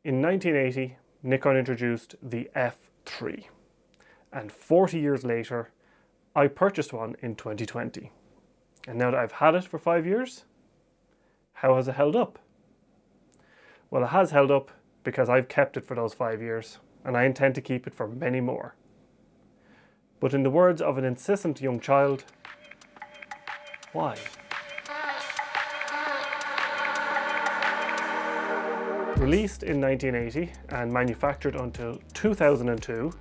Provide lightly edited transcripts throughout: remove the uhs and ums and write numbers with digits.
In 1980, Nikon introduced the F3, and 40 years later, I purchased one in 2020. And now that I've had it for 5 years, how has it held up? Well, it has held up because I've kept it for those 5 years, and I intend to keep it for many more. But in the words of an insistent young child, why? Released in 1980 and manufactured until 2002,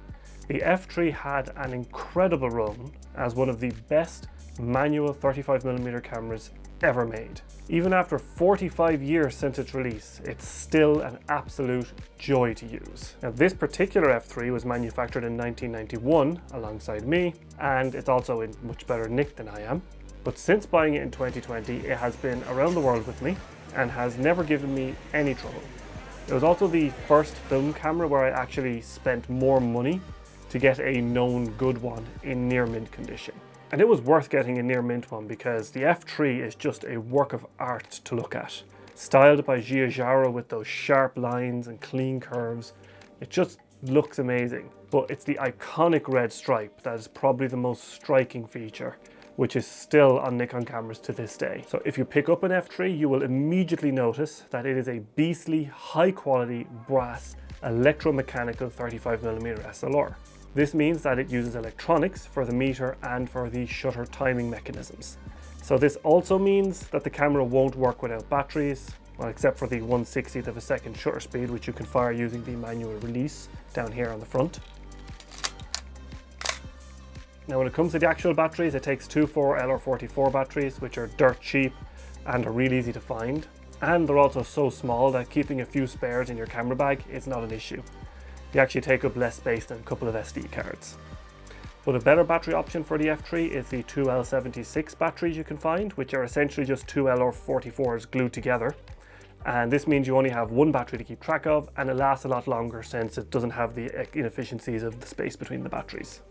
the F3 had an incredible run as one of the best manual 35mm cameras ever made. Even after 45 years since its release, it's still an absolute joy to use. Now, this particular F3 was manufactured in 1991 alongside me, and it's also in much better nick than I am. But since buying it in 2020, it has been around the world with me and has never given me any trouble. It was also the first film camera where I actually spent more money to get a known good one in near mint condition. And it was worth getting a near mint one because the F3 is just a work of art to look at. Styled by Giugiaro with those sharp lines and clean curves, it just looks amazing. But it's the iconic red stripe that is probably the most striking feature, which is still on Nikon cameras to this day. So if you pick up an F3, you will immediately notice that it is a beastly, high quality brass electromechanical 35mm SLR. This means that it uses electronics for the meter and for the shutter timing mechanisms. So this also means that the camera won't work without batteries, well, except for the 1/60th of a second shutter speed, which you can fire using the manual release down here on the front. Now when it comes to the actual batteries, it takes two 4LR44 batteries, which are dirt cheap and are really easy to find. And they're also so small that keeping a few spares in your camera bag is not an issue. They actually take up less space than a couple of SD cards. But a better battery option for the F3 is the two L76 batteries you can find, which are essentially just two LR44s glued together. And this means you only have one battery to keep track of, and it lasts a lot longer since it doesn't have the inefficiencies of the space between the batteries.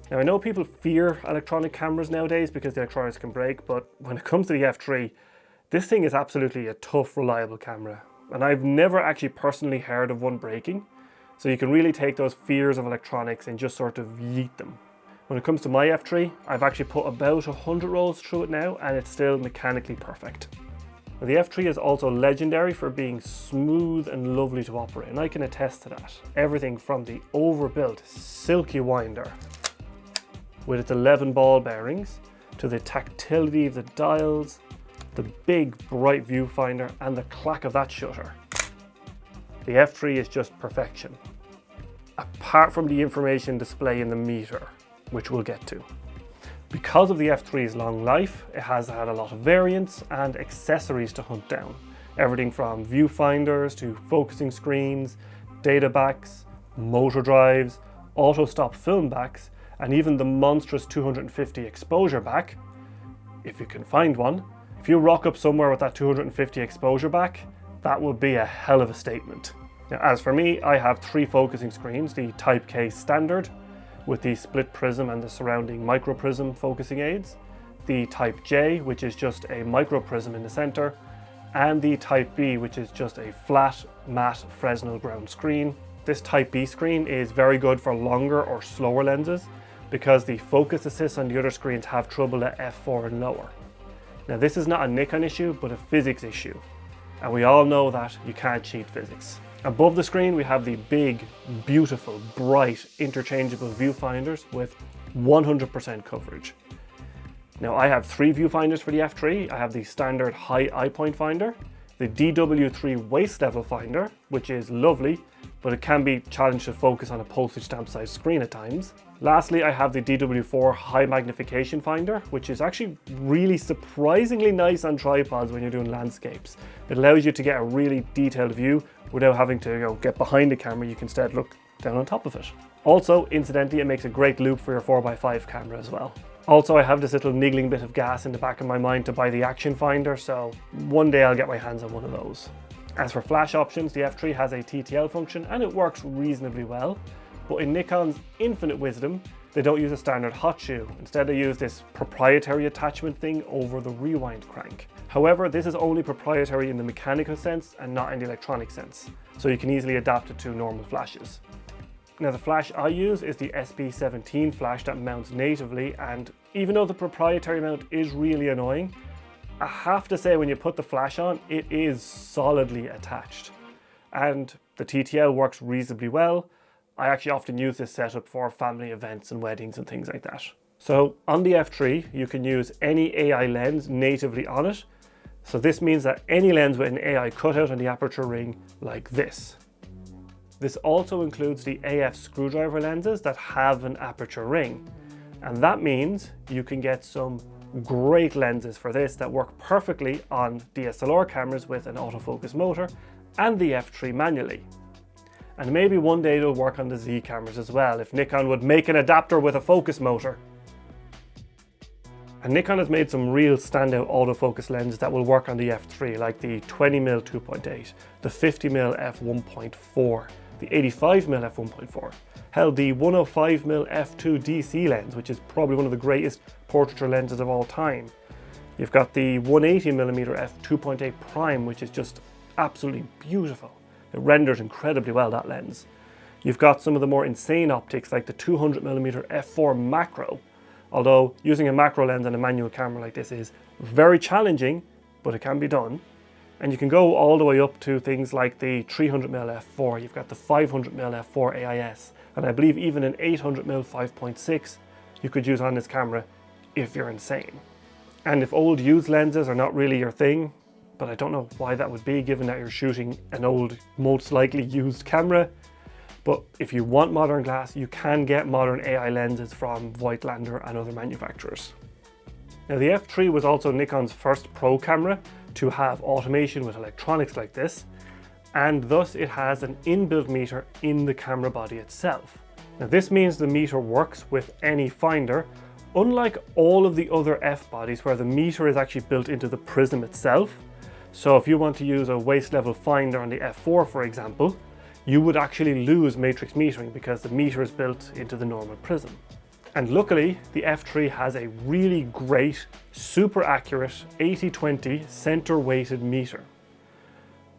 Now I know people fear electronic cameras nowadays because the electronics can break, but when it comes to the F3, this thing is absolutely a tough, reliable camera. And I've never actually personally heard of one breaking. So you can really take those fears of electronics and just sort of yeet them. When it comes to my F3, I've actually put about 100 rolls through it now, and it's still mechanically perfect. Now, the F3 is also legendary for being smooth and lovely to operate, and I can attest to that. Everything from the overbuilt silky winder with its 11 ball bearings, to the tactility of the dials, the big bright viewfinder, and the clack of that shutter. The F3 is just perfection, apart from the information display in the meter, which we'll get to. Because of the F3's long life, it has had a lot of variants and accessories to hunt down. Everything from viewfinders to focusing screens, data backs, motor drives, auto stop film backs, and even the monstrous 250 exposure back, if you can find one. If you rock up somewhere with that 250 exposure back, that would be a hell of a statement. Now, as for me, I have three focusing screens, the Type K standard with the split prism and the surrounding micro prism focusing aids, the Type J, which is just a micro prism in the center, and the Type B, which is just a flat matte Fresnel ground screen. This Type B screen is very good for longer or slower lenses because the focus assists on the other screens have trouble at f4 and lower. Now, this is not a Nikon issue, but a physics issue. And we all know that you can't cheat physics. Above the screen, we have the big, beautiful, bright, interchangeable viewfinders with 100% coverage. Now, I have three viewfinders for the F3. I have the standard high eye point finder, the DW3 waist level finder, which is lovely, but it can be challenged to focus on a postage stamp size screen at times. Lastly, I have the DW4 high magnification finder, which is actually really surprisingly nice on tripods when you're doing landscapes. It allows you to get a really detailed view without having to get behind the camera. You can instead look down on top of it. Also, incidentally, it makes a great loop for your 4x5 camera as well. Also, I have this little niggling bit of gas in the back of my mind to buy the action finder, so one day I'll get my hands on one of those. As for flash options, the F3 has a TTL function and it works reasonably well. But in Nikon's infinite wisdom, they don't use a standard hot shoe. Instead, they use this proprietary attachment thing over the rewind crank. However, this is only proprietary in the mechanical sense and not in the electronic sense. so you can easily adapt it to normal flashes. Now the flash I use is the SP17 flash that mounts natively, and even though the proprietary mount is really annoying, I have to say when you put the flash on, it is solidly attached. And the TTL works reasonably well. I actually often use this setup for family events and weddings and things like that. So on the F3, you can use any AI lens natively on it. So this means that any lens with an AI cutout on the aperture ring like this. This also includes the AF screwdriver lenses that have an aperture ring. And that means you can get some great lenses for this that work perfectly on DSLR cameras with an autofocus motor and the F3 manually. And maybe one day it'll work on the Z cameras as well, if Nikon would make an adapter with a focus motor. And Nikon has made some real standout autofocus lenses that will work on the F3, like the 20mm 2.8, the 50mm f1.4, the 85mm f1.4, hell, the 105mm f2 DC lens, which is probably one of the greatest portraiture lenses of all time. You've got the 180mm f2.8 prime, which is just absolutely beautiful. It renders incredibly well, that lens. You've got some of the more insane optics like the 200mm f4 macro, although using a macro lens on a manual camera like this is very challenging, but it can be done. And you can go all the way up to things like the 300mm f4, you've got the 500mm f4 AIS, and I believe even an 800mm 5.6 you could use on this camera if you're insane. And if old used lenses are not really your thing, but I don't know why that would be given that you're shooting an old, most likely used camera. But if you want modern glass, you can get modern AI lenses from Voigtlander and other manufacturers. Now the F3 was also Nikon's first pro camera to have automation with electronics like this, and thus it has an inbuilt meter in the camera body itself. Now this means the meter works with any finder, unlike all of the other F bodies where the meter is actually built into the prism itself. So if you want to use a waist level finder on the F4, for example, you would actually lose matrix metering because the meter is built into the normal prism. And luckily, the F3 has a really great, super accurate 80/20 center weighted meter.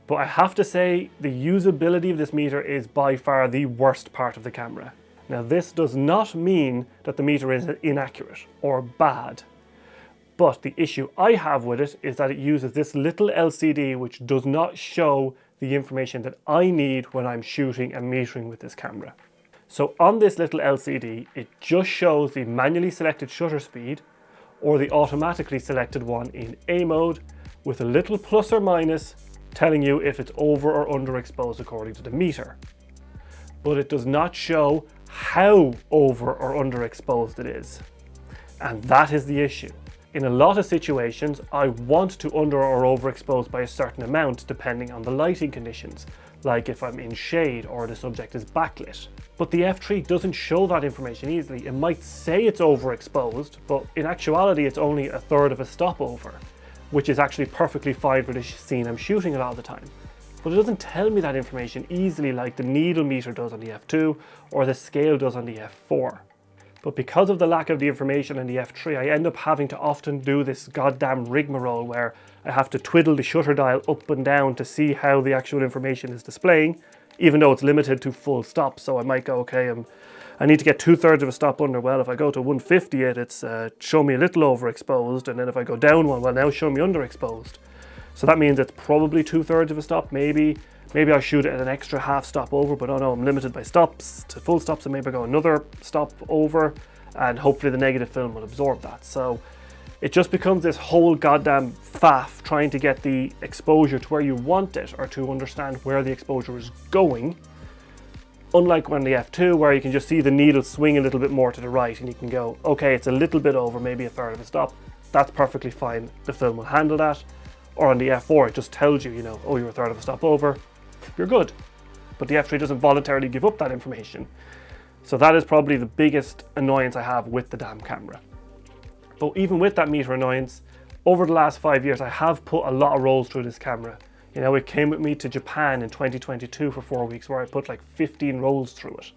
But I have to say, the usability of this meter is by far the worst part of the camera. Now this does not mean that the meter is inaccurate or bad. But the issue I have with it is that it uses this little LCD which does not show the information that I need when I'm shooting and metering with this camera. So on this little LCD, it just shows the manually selected shutter speed or the automatically selected one in A mode with a little plus or minus telling you if it's over or underexposed according to the meter. But it does not show how over or underexposed it is. And that is the issue. In a lot of situations, I want to under or overexpose by a certain amount depending on the lighting conditions, like if I'm in shade or the subject is backlit. But the F3 doesn't show that information easily. It might say it's overexposed, but in actuality it's only a third of a stop over, which is actually perfectly fine for the scene I'm shooting a lot of the time. But it doesn't tell me that information easily like the needle meter does on the F2 or the scale does on the F4. But because of the lack of the information in the F3, I end up having to often do this goddamn rigmarole where I have to twiddle the shutter dial up and down to see how the actual information is displaying, even though it's limited to full stops. So I might go, okay, I need to get 2/3 of a stop under. Well, if I go to 150 it's show me a little overexposed, and then if I go down one, well, now show me underexposed. So that means it's probably 2/3 of a stop, maybe I'll shoot it at an extra half stop over, but oh no, I'm limited by stops to full stops, and maybe I go another stop over, and hopefully the negative film will absorb that. So it just becomes this whole goddamn faff trying to get the exposure to where you want it or to understand where the exposure is going. Unlike when the F2, where you can just see the needle swing a little bit more to the right and you can go, okay, it's a little bit over, maybe a third of a stop. That's perfectly fine. The film will handle that. Or on the F4, it just tells you, oh, you're a third of a stop over. You're good. But the F3 doesn't voluntarily give up that information. So that is probably the biggest annoyance I have with the damn camera. But even with that meter annoyance, over the last 5 years, I have put a lot of rolls through this camera. It came with me to Japan in 2022 for 4 weeks where I put like 15 rolls through it.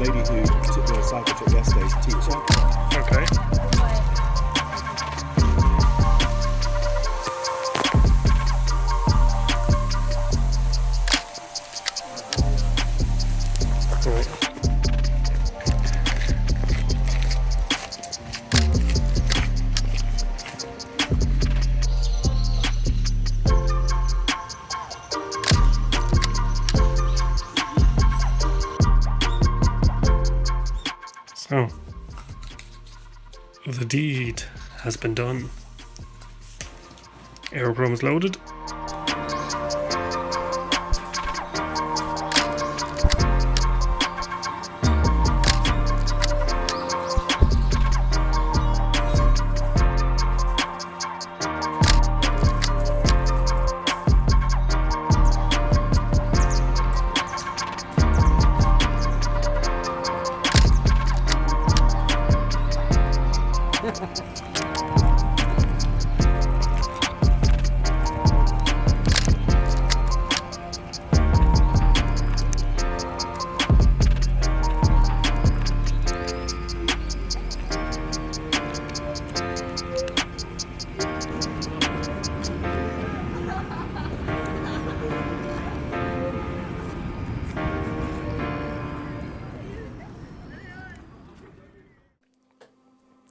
lady who took the cycle trip yesterday is a teacher. Okay. So, the deed has been done. Aerodrome is loaded.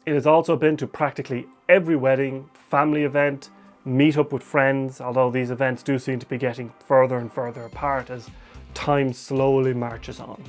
It has also been to practically every wedding, family event, meet up with friends, although these events do seem to be getting further and further apart as time slowly marches on.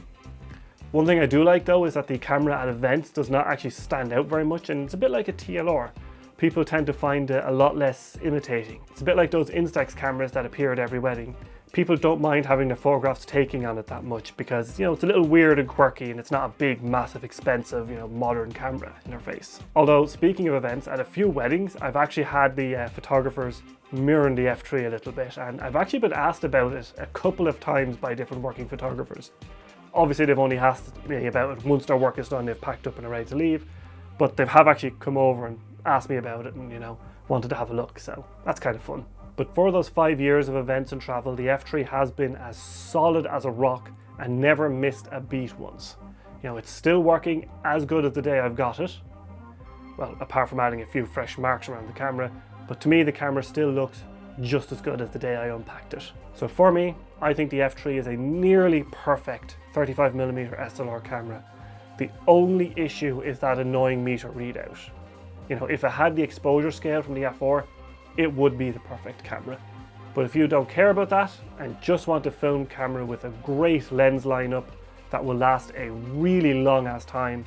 One thing I do like though is that the camera at events does not actually stand out very much, and it's a bit like a TLR. People tend to find it a lot less imitating. It's a bit like those Instax cameras that appear at every wedding. People don't mind having the photographs taking on it that much because, you know, it's a little weird and quirky and it's not a big, massive, expensive, you know, modern camera in their face. Although, speaking of events, at a few weddings, I've actually had the photographers mirroring the F3 a little bit, and I've actually been asked about it a couple of times by different working photographers. Obviously, they've only asked me about it once their work is done, they've packed up and are ready to leave, but they have actually come over and asked me about it and, you know, wanted to have a look, so that's kind of fun. But for those 5 years of events and travel, the F3 has been as solid as a rock and never missed a beat once. You know, it's still working as good as the day I've got it. Well, apart from adding a few fresh marks around the camera, but to me the camera still looks just as good as the day I unpacked it. So for me, I think the F3 is a nearly perfect 35mm SLR camera. The only issue is that annoying meter readout. You know, if it had the exposure scale from the F4, it would be the perfect camera. But if you don't care about that and just want a film camera with a great lens lineup that will last a really long ass time,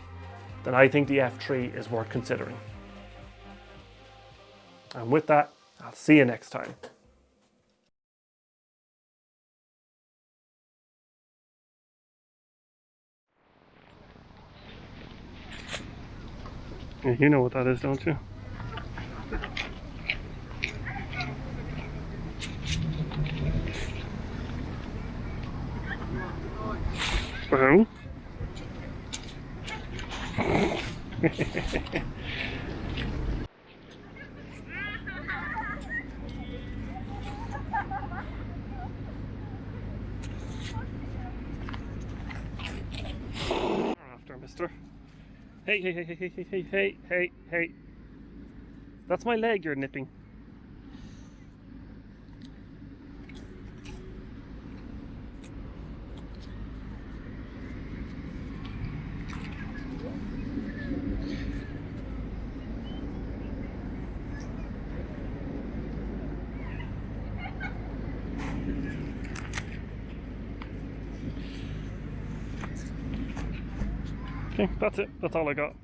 then I think the F3 is worth considering. And with that, I'll see you next time. You know what that is, don't you? Well. After, mister. Hey, hey, hey, hey, hey, hey, hey, hey, hey. That's my leg you're nipping. Okay, that's it. That's all I got.